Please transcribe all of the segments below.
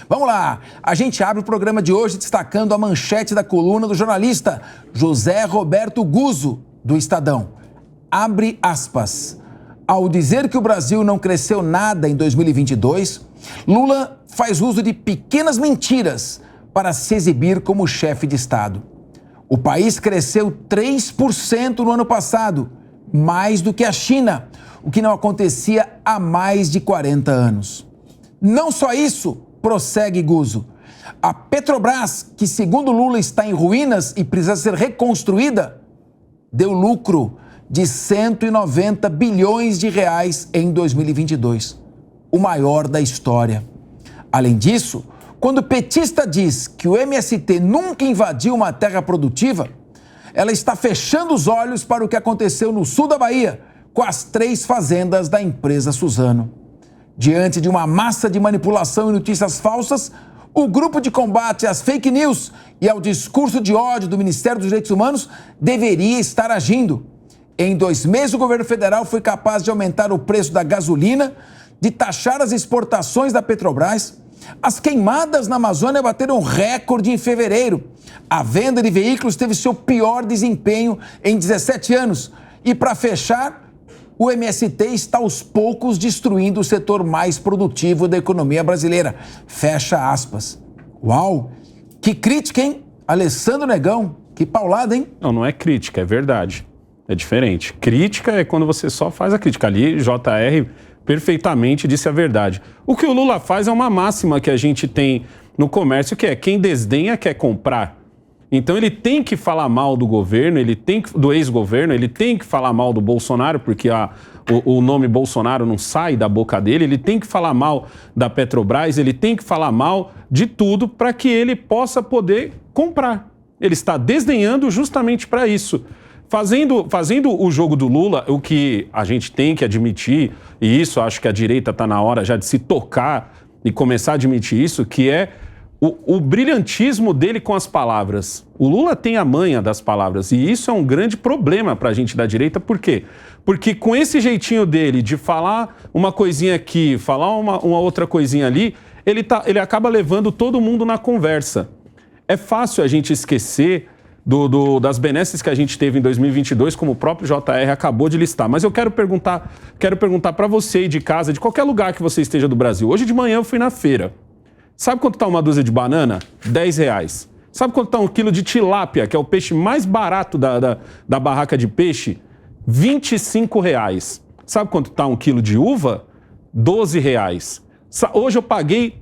Vamos lá, a gente abre o programa de hoje destacando a manchete da coluna do jornalista José Roberto Guzzo, do Estadão. Abre aspas. Ao dizer que o Brasil não cresceu nada em 2022, Lula faz uso de pequenas mentiras para se exibir como chefe de Estado. O país cresceu 3% no ano passado, mais do que a China, o que não acontecia há mais de 40 anos. Não só isso, prossegue Guzzo. A Petrobras, que segundo Lula está em ruínas e precisa ser reconstruída, deu lucro de 190 bilhões de reais em 2022, o maior da história. Além disso, quando o petista diz que o MST nunca invadiu uma terra produtiva, ela está fechando os olhos para o que aconteceu no sul da Bahia, com as 3 fazendas da empresa Suzano. Diante de uma massa de manipulação e notícias falsas, o grupo de combate às fake news e ao discurso de ódio do Ministério dos Direitos Humanos deveria estar agindo. Em 2 meses, o governo federal foi capaz de aumentar o preço da gasolina, de taxar as exportações da Petrobras. As queimadas na Amazônia bateram recorde em fevereiro. A venda de veículos teve seu pior desempenho em 17 anos. E para fechar, o MST está aos poucos destruindo o setor mais produtivo da economia brasileira. Fecha aspas. Uau! Que crítica, hein? Alessandro Negão, que paulada, hein? Não é crítica, é verdade. É diferente. Crítica é quando você só faz a crítica. Ali, JR perfeitamente disse a verdade. O que o Lula faz é uma máxima que a gente tem no comércio, que é quem desdenha quer comprar. Então ele tem que falar mal do governo, do ex-governo, ele tem que falar mal do Bolsonaro, porque o nome Bolsonaro não sai da boca dele, ele tem que falar mal da Petrobras, ele tem que falar mal de tudo para que ele possa poder comprar. Ele está desdenhando justamente para isso. Fazendo o jogo do Lula, o que a gente tem que admitir, e isso acho que a direita está na hora já de se tocar e começar a admitir isso, que é o brilhantismo dele com as palavras. O Lula tem a manha das palavras, e isso é um grande problema para a gente da direita. Por quê? Porque com esse jeitinho dele de falar uma coisinha aqui, falar uma outra coisinha ali, ele acaba levando todo mundo na conversa. É fácil a gente esquecer das benesses que a gente teve em 2022, como o próprio JR acabou de listar. Mas eu quero perguntar para você aí de casa, de qualquer lugar que você esteja do Brasil. Hoje de manhã eu fui na feira. Sabe quanto está uma dúzia de banana? R$10. Sabe quanto está um quilo de tilápia, que é o peixe mais barato da barraca de peixe? R$25. Sabe quanto está um quilo de uva? R$12. Hoje eu paguei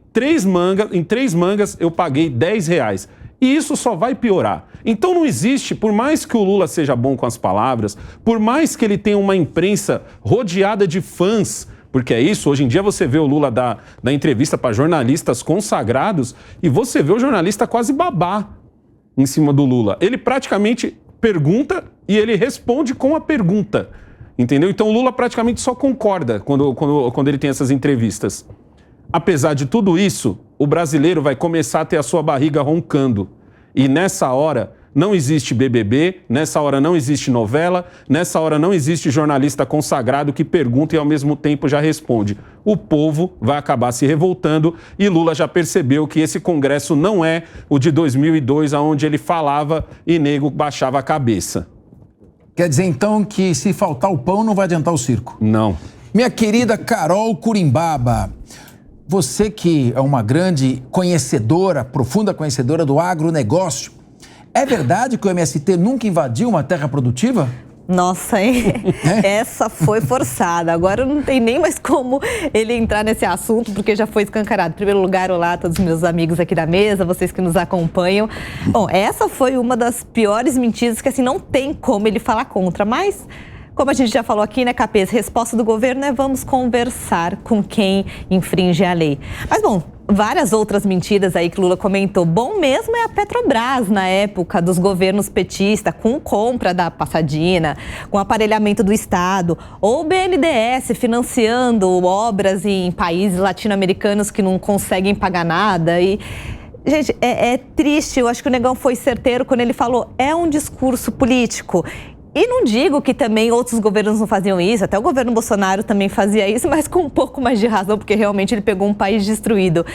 em 3 mangas eu paguei R$10. E isso só vai piorar. Então não existe, por mais que o Lula seja bom com as palavras, por mais que ele tenha uma imprensa rodeada de fãs, porque é isso, hoje em dia você vê o Lula dar entrevista para jornalistas consagrados e você vê o jornalista quase babar em cima do Lula. Ele praticamente pergunta e ele responde com a pergunta, entendeu? Então o Lula praticamente só concorda quando ele tem essas entrevistas. Apesar de tudo isso, o brasileiro vai começar a ter a sua barriga roncando. E nessa hora não existe BBB, nessa hora não existe novela, nessa hora não existe jornalista consagrado que pergunta e ao mesmo tempo já responde. O povo vai acabar se revoltando e Lula já percebeu que esse Congresso não é o de 2002, onde ele falava e nego baixava a cabeça. Quer dizer então que se faltar o pão não vai adiantar o circo? Não. Minha querida Carol Curimbaba, você que é uma grande conhecedora, profunda conhecedora do agronegócio, é verdade que o MST nunca invadiu uma terra produtiva? Nossa, hein? Essa foi forçada. Agora não tem nem mais como ele entrar nesse assunto, porque já foi escancarado. Em primeiro lugar, olá a todos os meus amigos aqui da mesa, vocês que nos acompanham. Bom, essa foi uma das piores mentiras que, assim, não tem como ele falar contra, mas... Como a gente já falou aqui, né, Capês? Resposta do governo é vamos conversar com quem infringe a lei. Mas, bom, várias outras mentiras aí que Lula comentou. Bom mesmo é a Petrobras, na época dos governos petistas, com compra da Passadina, com aparelhamento do Estado, ou o BNDES financiando obras em países latino-americanos que não conseguem pagar nada e... Gente, é triste, eu acho que o Negão foi certeiro quando ele falou, é um discurso político. E não digo que também outros governos não faziam isso, até o governo Bolsonaro também fazia isso, mas com um pouco mais de razão, porque realmente ele pegou um país destruído.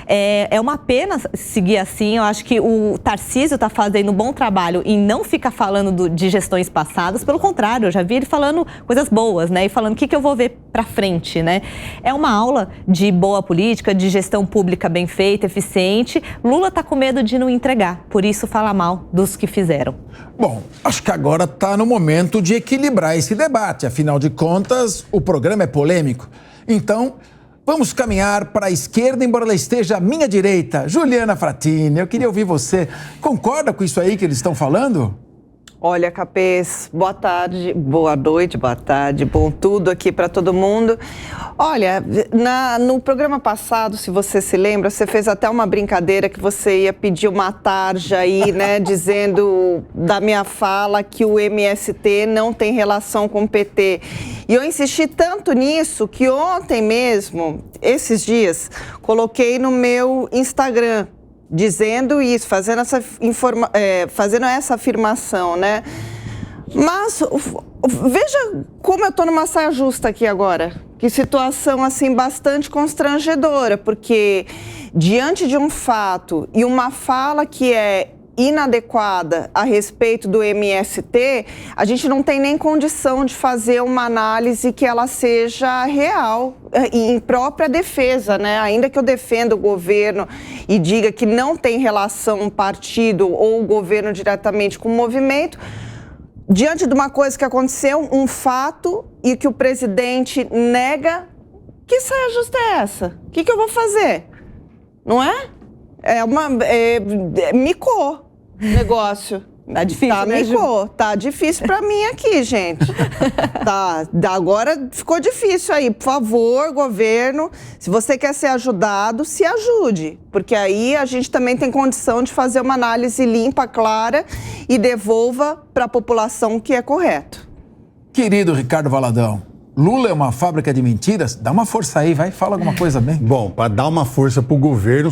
É uma pena seguir assim. Eu acho que o Tarcísio está fazendo um bom trabalho em não ficar falando de gestões passadas. Pelo contrário, eu já vi ele falando coisas boas, né? E falando o que eu vou ver para frente, né? É uma aula de boa política, de gestão pública bem feita, eficiente. Lula está com medo de não entregar, por isso fala mal dos que fizeram. Bom, acho que agora está no momento de equilibrar esse debate. Afinal de contas, o programa é polêmico. Então, vamos caminhar para a esquerda, embora ela esteja à minha direita. Juliana Fratini, eu queria ouvir você. Concorda com isso aí que eles estão falando? Olha, Capês, boa tarde, boa noite, boa tarde, bom tudo aqui para todo mundo. Olha, no programa passado, se você se lembra, você fez até uma brincadeira que você ia pedir uma tarja aí, né, dizendo da minha fala que o MST não tem relação com o PT. E eu insisti tanto nisso que ontem mesmo, esses dias, coloquei no meu Instagram, dizendo isso, fazendo essa afirmação, né? Mas veja como eu estou numa saia justa aqui agora. Que situação, assim, bastante constrangedora, porque diante de um fato e uma fala que é inadequada a respeito do MST, a gente não tem nem condição de fazer uma análise que ela seja real e em própria defesa, né? Ainda que eu defenda o governo e diga que não tem relação partido ou o governo diretamente com o movimento, diante de uma coisa que aconteceu, um fato, e que o presidente nega, que saia justa é essa? O que eu vou fazer? Não é? Micou o negócio. Tá difícil, né, Ju? Tá difícil pra mim aqui, gente. Agora ficou difícil aí. Por favor, governo, se você quer ser ajudado, se ajude. Porque aí a gente também tem condição de fazer uma análise limpa, clara e devolva para a população o que é correto. Querido Ricardo Valadão, Lula é uma fábrica de mentiras? Dá uma força aí, vai, fala alguma coisa bem. Bom, para dar uma força pro governo,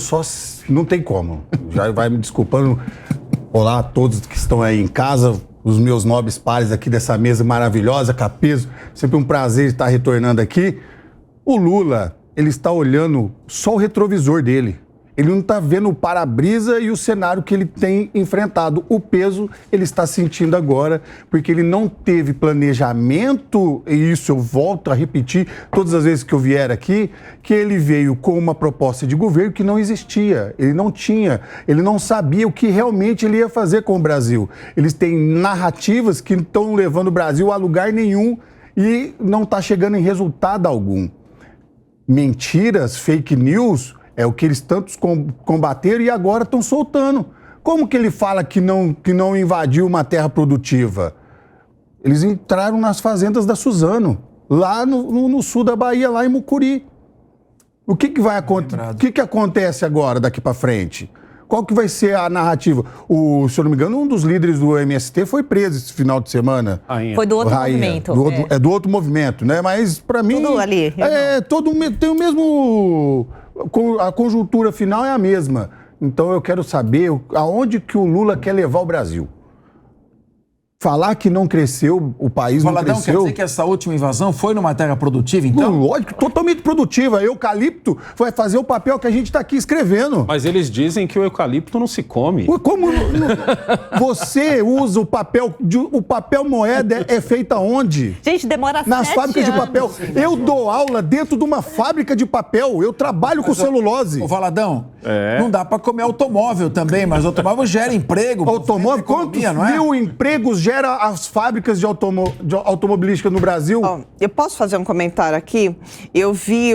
não tem como. Já vai me desculpando. Olá a todos que estão aí em casa, os meus nobres pares aqui dessa mesa maravilhosa, Capezo, sempre um prazer estar retornando aqui. O Lula, ele está olhando só o retrovisor dele. Ele não está vendo o para-brisa e o cenário que ele tem enfrentado. O peso ele está sentindo agora, porque ele não teve planejamento, e isso eu volto a repetir todas as vezes que eu vier aqui, que ele veio com uma proposta de governo que não existia. Ele não tinha, ele não sabia o que realmente ele ia fazer com o Brasil. Eles têm narrativas que estão levando o Brasil a lugar nenhum e não está chegando em resultado algum. Mentiras, fake news, é o que eles tantos combateram e agora estão soltando. Como que ele fala que não invadiu uma terra produtiva? Eles entraram nas fazendas da Suzano, lá no sul da Bahia, lá em Mucuri. O que vai acontecer? O que acontece agora, daqui para frente? Qual que vai ser a narrativa? Se eu não me engano, um dos líderes do MST foi preso esse final de semana. Foi do outro movimento. Do outro movimento, né? Mas para mim... Tudo ali. Tem o mesmo... A conjuntura final é a mesma. Então eu quero saber aonde que o Lula quer levar o Brasil. Falar que não cresceu, o país não cresceu... quer dizer que essa última invasão foi numa terra produtiva, então? Lógico, totalmente produtiva. Eucalipto vai fazer o papel que a gente está aqui escrevendo. Mas eles dizem que o eucalipto não se come. Como você usa o papel... O papel moeda é feito aonde? Gente, demora 7 anos. Nas fábricas de papel. Eu dou aula dentro de uma fábrica de papel. Eu trabalho com celulose. Ô, Valadão, não dá para comer automóvel também, mas automóvel gera emprego. Automóvel? Quantos mil empregos gera as fábricas de automobilística no Brasil? Eu posso fazer um comentário aqui? Eu vi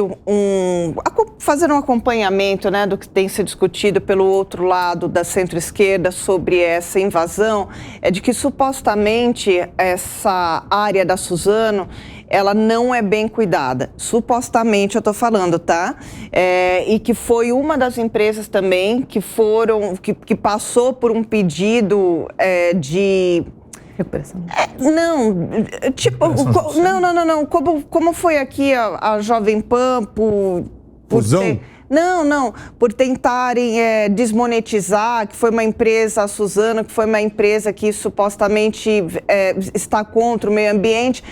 fazendo um acompanhamento, né, do que tem sido discutido pelo outro lado da centro-esquerda sobre essa invasão, é de que supostamente essa área da Suzano, ela não é bem cuidada. Supostamente, eu estou falando, tá? E que foi uma das empresas também que passou por um pedido de... Recuperação. Não. Como foi aqui a Jovem Pan por Fusão? Por tentarem desmonetizar, que foi uma empresa, a Suzano, que foi uma empresa que supostamente está contra o meio ambiente.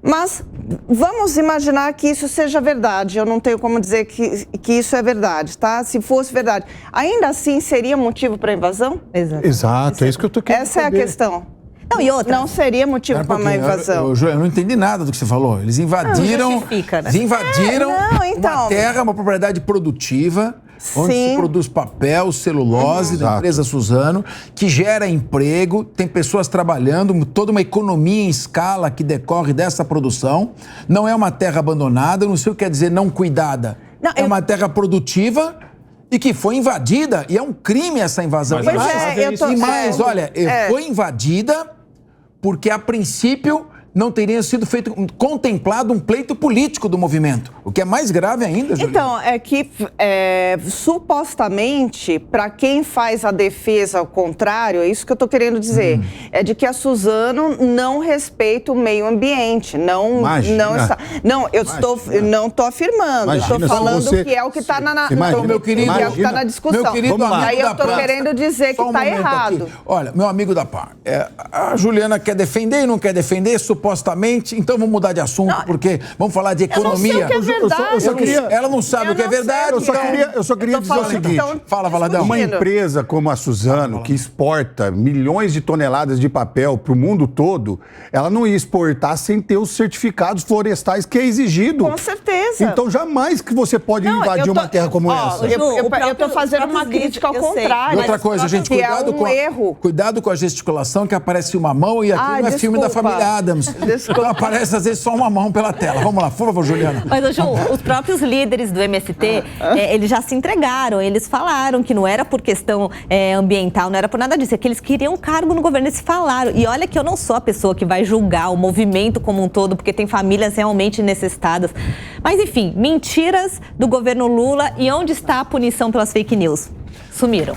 Mas vamos imaginar que isso seja verdade. Eu não tenho como dizer que isso é verdade, tá? Se fosse verdade. Ainda assim, seria motivo para invasão? Exato, é isso que eu tô querendo Essa é a questão. Não, e outra? Não seria motivo para uma invasão. Eu não entendi nada do que você falou. Eles invadiram, Não justifica, né? eles invadiram então. uma terra, uma propriedade produtiva, onde Sim. se produz papel, celulose, da empresa Suzano, que gera emprego, tem pessoas trabalhando, toda uma economia em escala que decorre dessa produção. Não é uma terra abandonada, não sei o que quer dizer não cuidada. Não, é uma terra produtiva e que foi invadida, e é um crime essa invasão. Mas E mais, olha, foi invadida porque, a princípio, não teria sido contemplado um pleito político do movimento. O que é mais grave ainda, Juliana. Então, é que supostamente, para quem faz a defesa ao contrário, é isso que eu estou querendo dizer, é de que a Suzano não respeita o meio ambiente. Não está. Não, eu não estou afirmando. Eu estou falando que é o que está na discussão. Meu querido amigo aí eu da estou Par, querendo dizer que está errado. Aqui. Olha, meu amigo da Par, a Juliana quer defender e não quer defender, supostamente, então vamos mudar de assunto, porque vamos falar de economia. Eu não sei o que é verdade. Ela não sabe o que é verdade. Eu só queria dizer o seguinte. Fala, Valadão. Uma empresa como a Suzano, que exporta milhões de toneladas de papel para o mundo todo, ela não ia exportar sem ter os certificados florestais que é exigido. Com certeza. Então, jamais que você pode invadir uma terra como essa. Eu estou fazendo uma crítica ao contrário. E outra coisa, gente, cuidado com a gesticulação, que aparece uma mão e aqui não é filme da família Adams. Então aparece, às vezes, só uma mão pela tela. Vamos lá, por favor, Juliana. Mas, Ju, os próprios líderes do MST, eles já se entregaram, eles falaram que não era por questão ambiental, não era por nada disso, é que eles queriam cargo no governo, eles falaram. E olha que eu não sou a pessoa que vai julgar o movimento como um todo, porque tem famílias realmente necessitadas. Mas, enfim, mentiras do governo Lula. E onde está a punição pelas fake news? Sumiram.